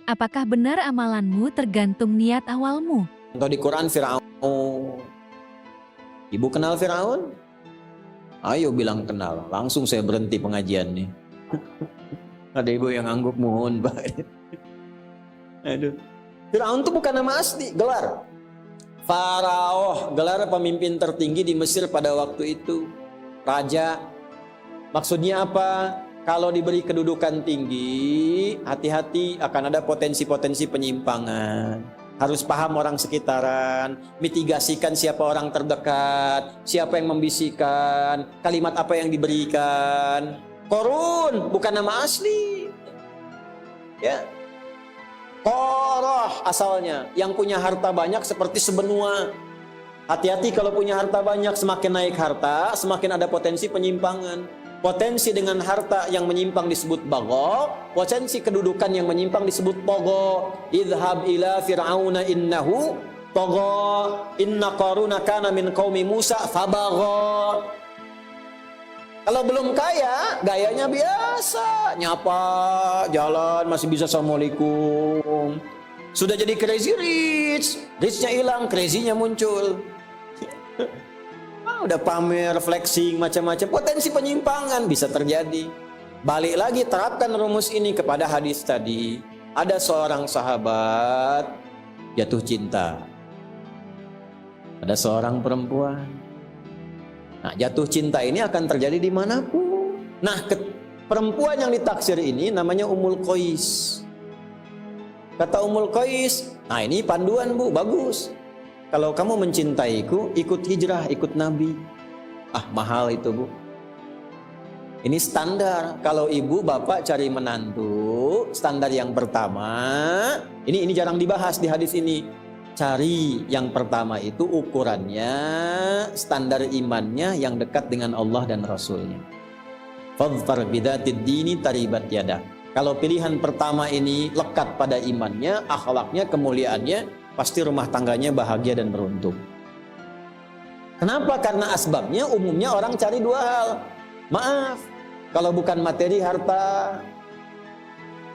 Apakah benar amalanmu tergantung niat awalmu? Atau di Quran Fir'aun. Ibu kenal Fir'aun? Ayo bilang kenal. Langsung saya berhenti pengajian nih. Ada ibu yang angguk, mohon Pak. Aduh. Fir'aun itu bukan nama asli, gelar. Faraoh, gelar pemimpin tertinggi di Mesir pada waktu itu. Raja. Maksudnya apa? Kalau diberi kedudukan tinggi, hati-hati akan ada potensi-potensi penyimpangan. Harus paham orang sekitaran, mitigasikan siapa orang terdekat, siapa yang membisikkan, kalimat apa yang diberikan. Korun bukan nama asli. Ya. Koroh asalnya, yang punya harta banyak seperti sebenua. Hati-hati kalau punya harta banyak, semakin naik harta, semakin ada potensi penyimpangan. Potensi dengan harta yang menyimpang disebut bagho, potensi kedudukan yang menyimpang disebut togo. Idhab ila fir'auna innahu togo, inna qaruna kana min qaumi Musa fabagho. Kalau belum kaya, gayanya biasa, nyapa, jalan masih bisa assalamualaikum. Sudah jadi crazy rich, richnya hilang, crazy-nya muncul. Udah pamer, flexing, macam-macam, potensi penyimpangan bisa terjadi. Balik lagi, terapkan rumus ini kepada hadis tadi. Ada seorang sahabat jatuh cinta. Ada seorang perempuan. Nah, jatuh cinta ini akan terjadi dimanapun. Nah, perempuan yang ditaksir ini namanya Ummul Qais. Kata Ummul Qais, nah ini panduan Bu, bagus. Kalau kamu mencintaiku, ikut hijrah, ikut Nabi. Ah, mahal itu Bu. Ini standar. Kalau ibu bapak cari menantu, standar yang pertama, ini jarang dibahas di hadis ini. Cari yang pertama itu ukurannya, standar imannya yang dekat dengan Allah dan Rasulnya. Fadhfar bidatid dini taribat yadah. Kalau pilihan pertama ini lekat pada imannya, akhlaknya, kemuliaannya, pasti rumah tangganya bahagia dan beruntung. Kenapa? Karena asbabnya umumnya orang cari dua hal. Maaf, kalau bukan materi, harta,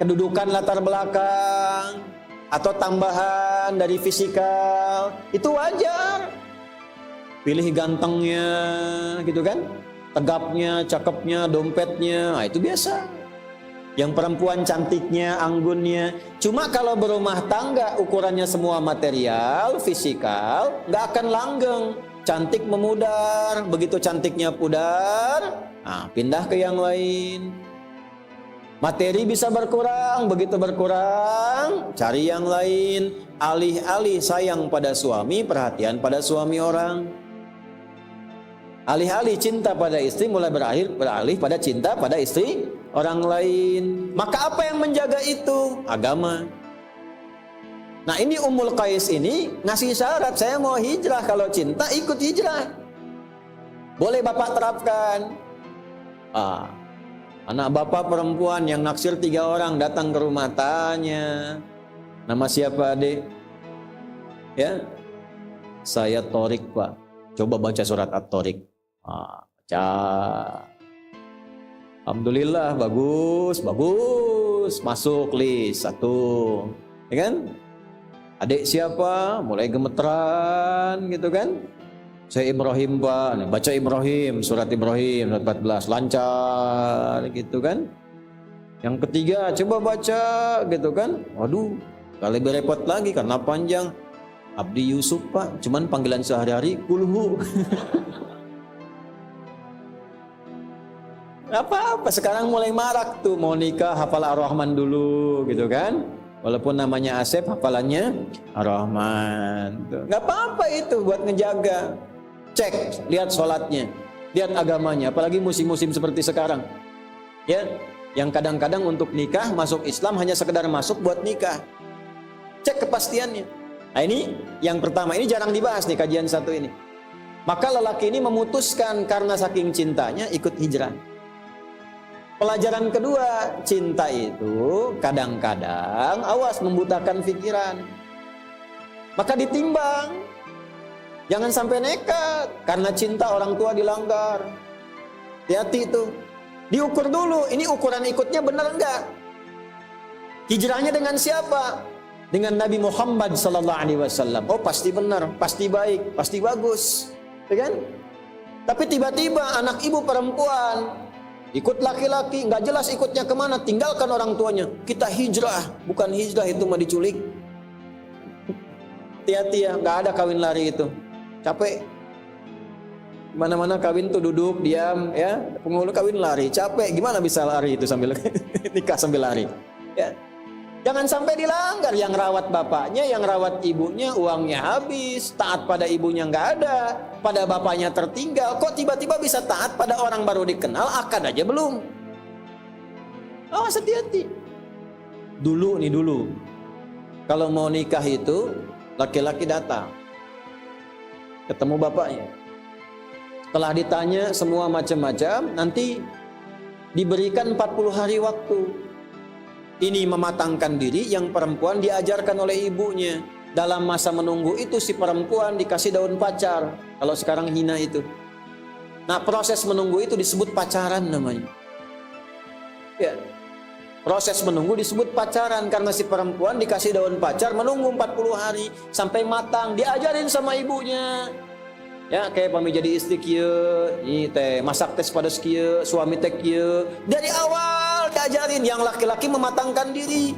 kedudukan latar belakang, atau tambahan dari fisikal, itu wajar. Pilih gantengnya, gitu kan? Tegapnya, cakepnya, dompetnya, nah itu biasa. Yang perempuan cantiknya, anggunnya. Cuma kalau berumah tangga ukurannya semua material, fisikal, nggak akan langgeng. Cantik memudar, begitu cantiknya pudar, nah, pindah ke yang lain. Materi bisa berkurang, begitu berkurang, cari yang lain. Alih-alih sayang pada suami, perhatian pada suami orang. Alih-alih cinta pada istri, mulai beralih pada cinta pada istri orang lain. Maka apa yang menjaga itu? Agama. Nah, ini Ummul Qais ini ngasih syarat, saya mau hijrah, kalau cinta ikut hijrah. Boleh bapak terapkan. Anak bapak perempuan yang naksir 3 orang datang ke rumah, tanya, nama siapa adik? Ya, saya Torik Pak. Coba baca surat At-Torik. Baca. Alhamdulillah, bagus, masuk list 1, ya kan? Adik siapa? Mulai gemeteran, gitu kan? Saya Ibrahim Pak, baca Ibrahim, surat Ibrahim, surat 14, lancar, gitu kan? Yang ketiga, coba baca, gitu kan? Waduh, gak lebih repot lagi karena panjang. Abdi Yusuf Pak, cuman panggilan sehari-hari, kulhu. Apa-apa, sekarang mulai marak tuh, mau nikah hafal Ar-Rahman dulu, gitu kan? Walaupun namanya Asep, hafalannya Ar-Rahman. Gak apa-apa itu buat ngejaga. Cek, lihat sholatnya, lihat agamanya, apalagi musim-musim seperti sekarang. Ya, yang kadang-kadang untuk nikah, masuk Islam hanya sekedar masuk buat nikah. Cek kepastiannya. Nah ini yang pertama, ini jarang dibahas nih kajian 1 ini. Maka lelaki ini memutuskan karena saking cintanya ikut hijrah. Pelajaran kedua, cinta itu kadang-kadang awas membutakan pikiran. Maka ditimbang. Jangan sampai nekat karena cinta orang tua dilanggar. Hati-hati itu. Diukur dulu, ini ukuran ikutnya benar enggak? Hijrahnya dengan siapa? Dengan Nabi Muhammad sallallahu alaihi wasallam. Oh, pasti benar, pasti baik, pasti bagus. Ya kan? Tapi tiba-tiba anak ibu perempuan ikut laki-laki, nggak jelas ikutnya kemana, tinggalkan orang tuanya. Kita hijrah, bukan hijrah itu mah diculik. Hati-hati ya, nggak ada kawin lari itu. Capek. Mana-mana kawin tuh duduk, diam, ya. Penghulu kawin lari, capek. Gimana bisa lari itu sambil nikah sambil lari? Ya. Jangan sampai dilanggar. Yang rawat bapaknya, yang rawat ibunya, uangnya habis. Taat pada ibunya nggak ada, pada bapaknya tertinggal. Kok tiba-tiba bisa taat pada orang baru dikenal, akad aja belum? Oh, hati-hati. Dulu, kalau mau nikah itu, laki-laki datang, ketemu bapaknya. Setelah ditanya semua macam-macam, nanti diberikan 40 hari waktu. Ini mematangkan diri, yang perempuan diajarkan oleh ibunya. Dalam masa menunggu itu si perempuan dikasih daun pacar. Kalau sekarang hina itu. Nah, proses menunggu itu disebut pacaran namanya. Ya. Proses menunggu disebut pacaran karena si perempuan dikasih daun pacar, menunggu 40 hari sampai matang, diajarin sama ibunya. Ya, kayak pami jadi istri kieu, ini teh masak tes pada kieu, suami teh kieu. Dari awal diajarin, yang laki-laki mematangkan diri.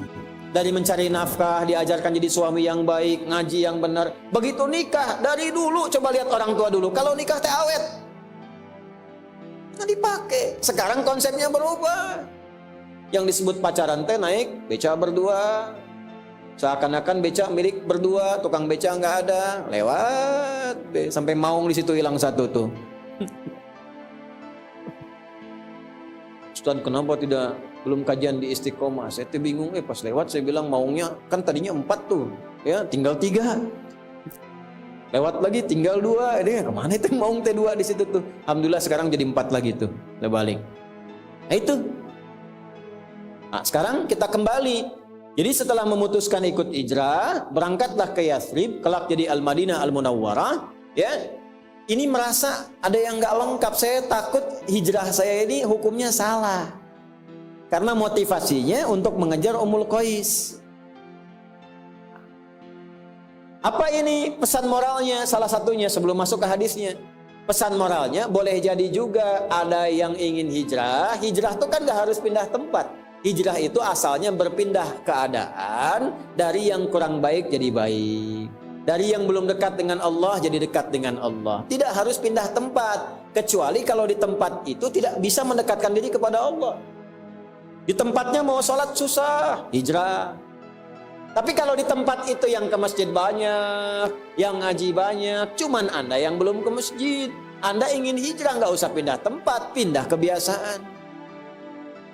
Dari mencari nafkah, diajarkan jadi suami yang baik, ngaji yang benar. Begitu nikah, dari dulu coba lihat orang tua dulu. Kalau nikah teh awet, nggak dipakai. Sekarang konsepnya berubah. Yang disebut pacaran teh naik beca berdua. Seakan-akan beca milik berdua, tukang beca nggak ada, lewat sampai maung di situ hilang satu tuh. Ustaz, kenapa belum kajian di Istiqomah? Saya tuh bingung, pas lewat saya bilang maungnya kan tadinya 4 tuh, ya tinggal 3. Lewat lagi tinggal 2, ini kemana itu maung T2 di situ tuh? Alhamdulillah sekarang jadi 4 lagi tuh, udah balik. Nah itu. Nah, sekarang kita kembali. Jadi setelah memutuskan ikut hijrah, berangkatlah ke Yathrib, kelak jadi Al-Madinah Al-Munawwarah, ya. Ini merasa ada yang nggak lengkap, saya takut hijrah saya ini hukumnya salah. Karena motivasinya untuk mengejar Ummul Qais. Apa ini pesan moralnya? Salah satunya sebelum masuk ke hadisnya. Pesan moralnya boleh jadi juga ada yang ingin hijrah. Hijrah itu kan nggak harus pindah tempat. Hijrah itu asalnya berpindah keadaan dari yang kurang baik jadi baik. Dari yang belum dekat dengan Allah jadi dekat dengan Allah. Tidak harus pindah tempat. Kecuali kalau di tempat itu tidak bisa mendekatkan diri kepada Allah. Di tempatnya mau sholat susah, hijrah. Tapi kalau di tempat itu yang ke masjid banyak, yang ngaji banyak, cuman Anda yang belum ke masjid. Anda ingin hijrah, nggak usah pindah tempat, pindah kebiasaan.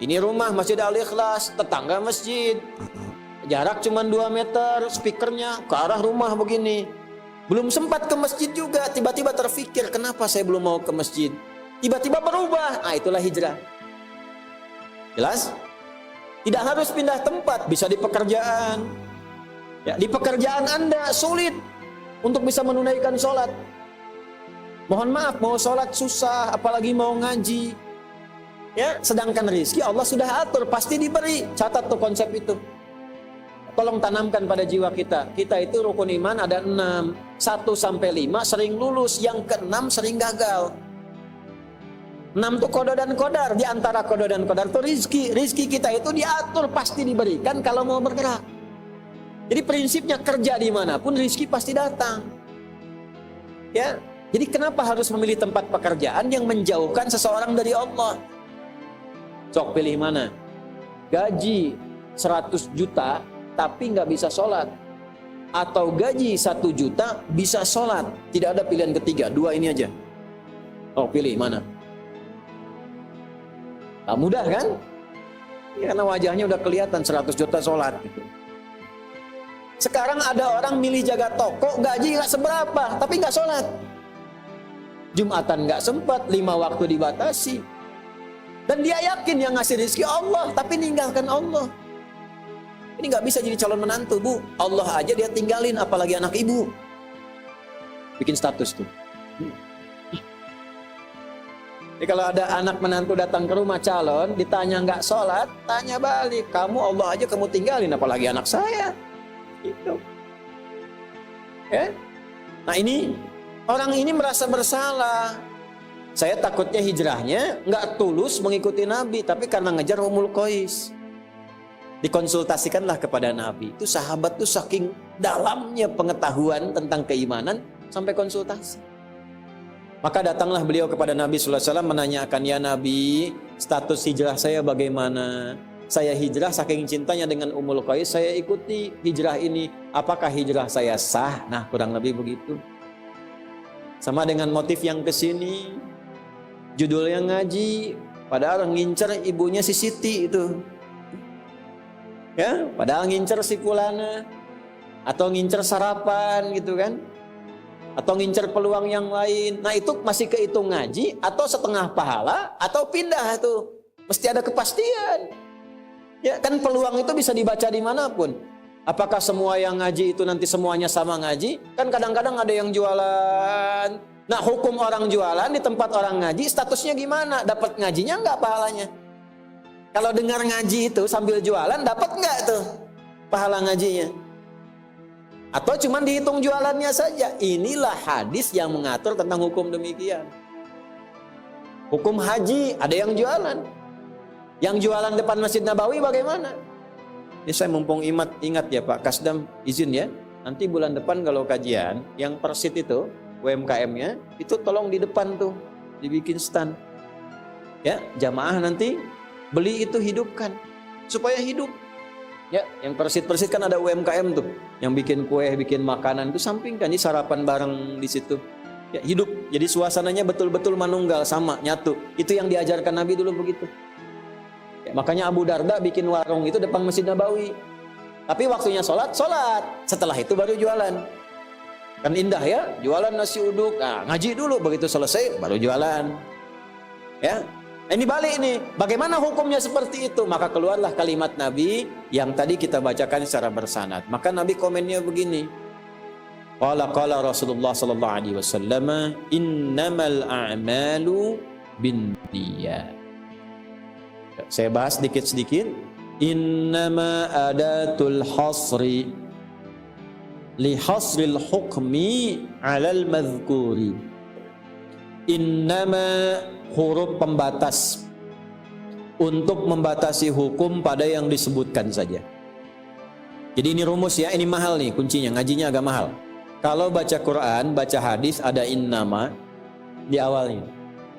Ini rumah Masjid Al-Ikhlas, tetangga masjid. Jarak cuma 2 meter, speakernya ke arah rumah begini. Belum sempat ke masjid juga, tiba-tiba terfikir, kenapa saya belum mau ke masjid? Tiba-tiba berubah, itulah hijrah. Jelas? Tidak harus pindah tempat, bisa di pekerjaan. Ya, di pekerjaan Anda sulit untuk bisa menunaikan sholat. Mohon maaf, mau sholat susah, apalagi mau ngaji. Ya, sedangkan rezeki Allah sudah atur, pasti diberi. Catat tuh konsep itu. Tolong tanamkan pada jiwa kita. Kita itu rukun iman ada 6. 1 sampai 5 sering lulus, yang ke-6 sering gagal. 6 tuh kodo dan kodar. Di antara kodo dan kodar itu rizki. Rizki kita itu diatur, pasti diberikan kalau mau bergerak. Jadi prinsipnya kerja dimanapun rizki pasti datang. Ya, jadi kenapa harus memilih tempat pekerjaan yang menjauhkan seseorang dari Allah? Sok pilih mana? Gaji 100 juta tapi nggak bisa sholat, atau gaji 1 juta bisa sholat? Tidak ada pilihan ketiga, 2 ini aja. Oh, pilih mana? Tak mudah kan? Ya, karena wajahnya udah kelihatan 100 juta sholat. Sekarang ada orang milih jaga toko, gaji nggak seberapa, tapi nggak sholat. Jumatan nggak sempat, 5 waktu dibatasi. Dan dia yakin yang ngasih rezeki Allah, tapi ninggalkan Allah. Ini nggak bisa jadi calon menantu, Bu. Allah aja dia tinggalin, apalagi anak ibu. Bikin status tuh. Jadi kalau ada anak menantu datang ke rumah calon, ditanya nggak sholat, tanya balik, kamu Allah aja kamu tinggalin, apalagi anak saya. Itu. Ya? Nah ini, orang ini merasa bersalah. Saya takutnya hijrahnya nggak tulus mengikuti Nabi, tapi karena ngejar Ummul Qais. Dikonsultasikanlah kepada Nabi. Itu sahabat tuh saking dalamnya pengetahuan tentang keimanan sampai konsultasi. Maka datanglah beliau kepada Nabi sallallahu alaihi wasallam menanyakan, ya Nabi, status hijrah saya bagaimana? Saya hijrah saking cintanya dengan Ummul Qais, saya ikuti hijrah ini. Apakah hijrah saya sah? Nah, kurang lebih begitu. Sama dengan motif yang kesini, judulnya ngaji, padahal ngincer ibunya si Siti itu. Ya, padahal ngincer si Fulana atau ngincer sarapan gitu kan, atau ngincer peluang yang lain. Nah itu masih kehitung ngaji atau setengah pahala atau pindah tuh, mesti ada kepastian. Ya kan peluang itu bisa dibaca dimanapun. Apakah semua yang ngaji itu nanti semuanya sama ngaji? Kan kadang-kadang ada yang jualan. Nah hukum orang jualan di tempat orang ngaji statusnya gimana? Dapat ngajinya nggak pahalanya? Kalau dengar ngaji itu sambil jualan, dapat nggak tuh pahala ngajinya? Atau cuma dihitung jualannya saja? Inilah hadis yang mengatur tentang hukum demikian. Hukum haji, ada yang jualan. Yang jualan depan Masjid Nabawi bagaimana? Ini saya mumpung ingat ya Pak Kasdam, izin ya. Nanti bulan depan kalau kajian, yang persit itu, UMKM-nya, itu tolong di depan tuh, dibikin stand. Ya, jamaah nanti beli itu hidupkan supaya hidup. Ya, yang persit-persit kan ada UMKM tuh, yang bikin kue, bikin makanan itu sampingkan, jadi sarapan bareng di situ. Ya, hidup. Jadi suasananya betul-betul manunggal sama, nyatu. Itu yang diajarkan Nabi dulu begitu. Ya, makanya Abu Darda bikin warung itu depan Masjid Nabawi. Tapi waktunya sholat, setelah itu baru jualan. Kan indah ya, jualan nasi uduk. Nah, ngaji dulu, begitu selesai baru jualan. Ya. Ini balik nih, bagaimana hukumnya seperti itu? Maka keluarlah kalimat Nabi yang tadi kita bacakan secara bersanad. Maka Nabi komennya begini. Qala Rasulullah sallallahu alaihi wasallam, innamal a'malu binniyat. Saya bahas sedikit-sedikit. Innama adatul hasri li hasril hukmi 'alal madhkuri. Innama huruf pembatas untuk membatasi hukum pada yang disebutkan saja. Jadi ini rumus ya, ini mahal nih kuncinya, ngajinya agak mahal. Kalau baca Quran, baca hadis ada innama di awalnya,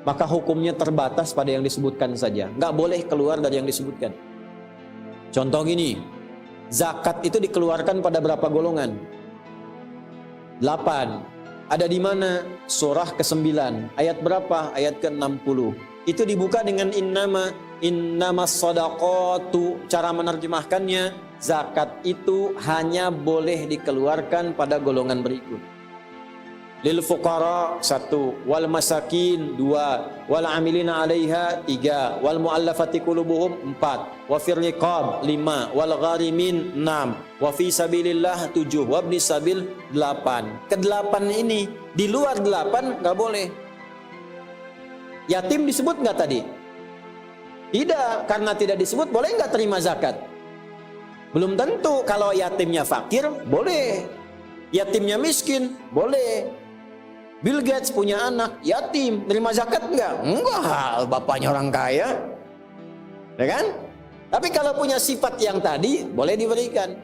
maka hukumnya terbatas pada yang disebutkan saja, nggak boleh keluar dari yang disebutkan. Contoh gini, zakat itu dikeluarkan pada berapa golongan? 8. Ada di mana? Surah ke-9. Ayat berapa? Ayat ke-60. Itu dibuka dengan innama shadaqatu. Cara menerjemahkannya, zakat itu hanya boleh dikeluarkan pada golongan berikut. Lil fuqara 1, wal masakin 2, wal amilina 'alaiha 3, wal muallafati qulubuhum 4, wa fir riqab 5, wal gharimin 6, wa fi sabilillah 7, wa ibnis sabil 8. Ke-8 ini, di luar 8 enggak boleh. Yatim disebut enggak tadi? Tidak, karena tidak disebut boleh enggak terima zakat? Belum tentu. Kalau yatimnya fakir boleh. Yatimnya miskin boleh. Bill Gates punya anak yatim, terima zakat enggak? Enggak, bapaknya orang kaya. Ya kan? Tapi kalau punya sifat yang tadi, boleh diberikan.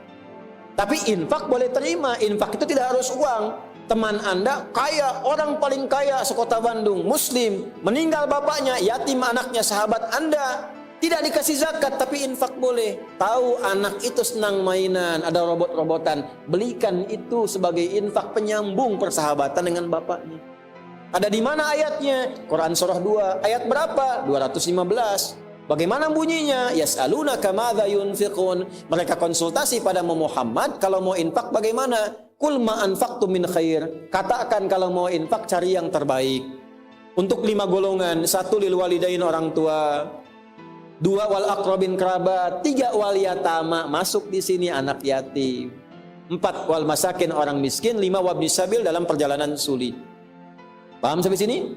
Tapi infak boleh terima. Infak itu tidak harus uang. Teman Anda kaya, orang paling kaya sekota Bandung, muslim, meninggal bapaknya, yatim anaknya, sahabat Anda, tidak dikasih zakat, tapi infak boleh. Tahu anak itu senang mainan, ada robot-robotan, belikan itu sebagai infak penyambung persahabatan dengan bapaknya. Ada di mana ayatnya? Quran surah 2, ayat berapa? 215. Bagaimana bunyinya? Yas'alunaka madza yunfiqun. Mereka konsultasi pada Muhammad, kalau mau infak bagaimana? Qul ma anfaqtum min khair. Katakan kalau mau infak cari yang terbaik. Untuk 5 golongan, 1 lil walidain orang tua, 2 wal aqrabin kerabat, 3 wal yatama, masuk di sini anak yatim, 4 wal masakin orang miskin, 5 wabnis sabil dalam perjalanan sulit. Paham sampai sini?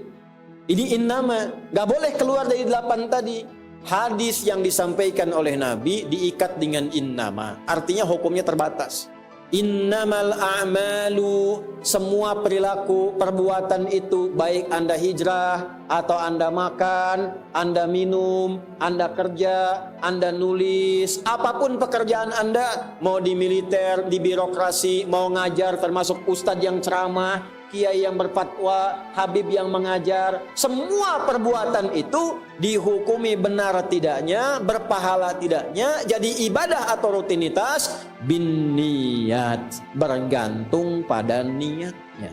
Ini innama, gak boleh keluar dari 8 tadi. Hadis yang disampaikan oleh Nabi diikat dengan innama, artinya hukumnya terbatas. Innamal a'malu, semua perilaku, perbuatan itu, baik Anda hijrah, atau Anda makan, Anda minum, Anda kerja, Anda nulis, apapun pekerjaan Anda, mau di militer, di birokrasi, mau ngajar, termasuk ustadz yang ceramah, kiai yang berfatwa, habib yang mengajar, semua perbuatan itu dihukumi benar tidaknya, berpahala tidaknya, jadi ibadah atau rutinitas bin niat, bergantung pada niatnya.